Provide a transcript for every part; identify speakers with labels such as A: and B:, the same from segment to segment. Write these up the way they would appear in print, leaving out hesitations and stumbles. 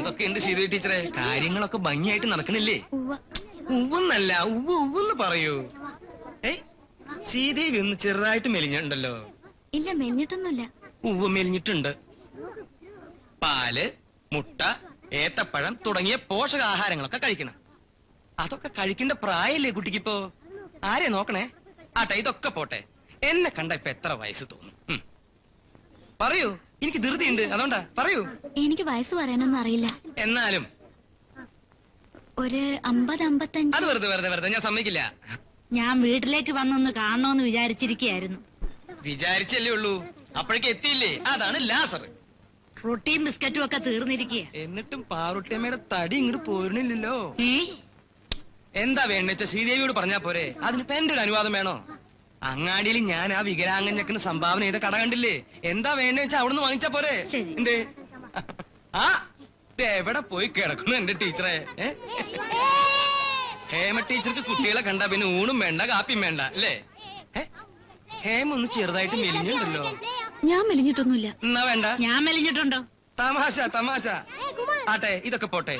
A: എന്തൊക്കെയുണ്ട് ശ്രീദേവി ടീച്ചറെ? കാര്യങ്ങളൊക്കെ ഭംഗിയായിട്ട് നടക്കണില്ലേ? ഉവ്വെന്നല്ല, ഉവ്വെന്ന് പറയൂ. ശ്രീദേവി ഒന്ന് ചെറുതായിട്ട് മെലിഞ്ഞുണ്ടല്ലോ.
B: ഇല്ല, മെലിഞ്ഞിട്ടൊന്നുമില്ല.
A: ഉവ്വ് മെലിഞ്ഞിട്ടുണ്ട്. പാല്, മുട്ട, ഏത്തപ്പഴം തുടങ്ങിയ പോഷകാഹാരങ്ങളൊക്കെ കഴിക്കണം. അതൊക്കെ കഴിക്കേണ്ട പ്രായല്ലേ കുട്ടിക്കിപ്പോ? ആരെ നോക്കണേ? ആട്ടെ, ഇതൊക്കെ പോട്ടെ. എന്നെ കണ്ട ഇപ്പൊ എത്ര വയസ്സ് തോന്നും? പറയൂ, എനിക്ക് ധൃതിയുണ്ട്, അതുകൊണ്ടാ. പറയൂ.
B: എനിക്ക് വയസ്സ് പറയാനൊന്നും അറിയില്ല.
A: എന്നാലും
B: ഒരു 50-55.
A: അത് വെറുതെ ഞാൻ സമ്മതിക്കില്ല.
C: ഞാൻ വീട്ടിലേക്ക് വന്നൊന്ന് കാണണോന്ന് വിചാരിച്ചിരിക്കുകയായിരുന്നു.
A: വിചാരിച്ചല്ലേ ഉള്ളൂ, അപ്പോഴേക്ക് എത്തിയില്ലേ? അതാണ് ലാസർ.
C: റൊട്ടിയും ബിസ്ക്കറ്റും ഒക്കെ തീർന്നിരിക്കുക.
A: എന്നിട്ടും പാറുട്ടിയമ്മയുടെ തടി ഇങ്ങോട്ട് പോരുന്നില്ലല്ലോ. എന്താ വേണ്ടെച്ച ശ്രീദേവിയോട് പറഞ്ഞാ പോരെ? അതിനിപ്പോ എന്റെ ഒരു അനുവാദം വേണോ? അങ്ങാടിയിൽ ഞാൻ ആ വികലാംഗഞ്ഞക്കിന് സംഭാവന ചെയ്ത കട കണ്ടില്ലേ? എന്താ വേണ്ടെന്ന് വെച്ചാ അവിടുന്ന് വാങ്ങിച്ചാ പോരെ? എന്തേ? ആ എവിടെ പോയി കിടക്കുന്നു എന്റെ ടീച്ചറെ? ഹേമ ടീച്ചർക്ക് കുട്ടികളെ കണ്ടാ പിന്നെ ഊണും വേണ്ട, കാപ്പിയും വേണ്ട അല്ലേ? ഹേമ ഒന്ന് ചെറുതായിട്ട് മെലിഞ്ഞുണ്ടല്ലോ.
B: ഞാൻ മെലിഞ്ഞിട്ടൊന്നുമില്ല.
A: എന്നാ വേണ്ട.
C: ഞാൻ മെലിഞ്ഞിട്ടുണ്ടോ?
A: തമാശ. ആട്ടെ, ഇതൊക്കെ പോട്ടെ.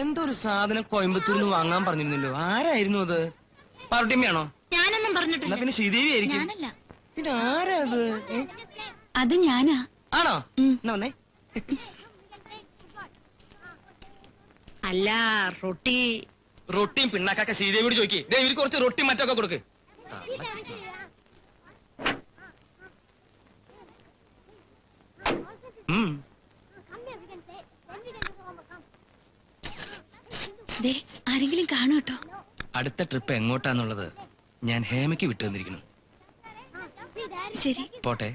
A: എന്തോ ഒരു സാധനം കോയമ്പത്തൂരിൽ നിന്ന് വാങ്ങാൻ പറഞ്ഞിരുന്നല്ലോ. ആരായിരുന്നു അത്? പാറുട്ടിയമ്മയാണോ?
C: ഞാനൊന്നും പറഞ്ഞിട്ടില്ല.
A: പിന്നെ ശ്രീദേവി ആയിരിക്കും. പിന്നെ ആരാ അത്?
B: അത് ഞാനാ.
A: ആണോ? എന്നാ വന്നേ.
C: അല്ല,
A: റൊട്ടിയും പിണ്ണാക്കൊക്കെ ശ്രീദേവിയോട് ചോദിക്കേ. ഇവർക്ക് കുറച്ച് റൊട്ടി മറ്റൊക്കെ കൊടുക്ക്.
B: ആരെങ്കിലും കാണും കേട്ടോ.
A: അടുത്ത ട്രിപ്പ് എങ്ങോട്ടാന്നുള്ളത് ഞാൻ ഹേമയ്ക്ക് വിട്ടു തന്നിരിക്കുന്നു.
B: ശരി,
A: പോട്ടെ.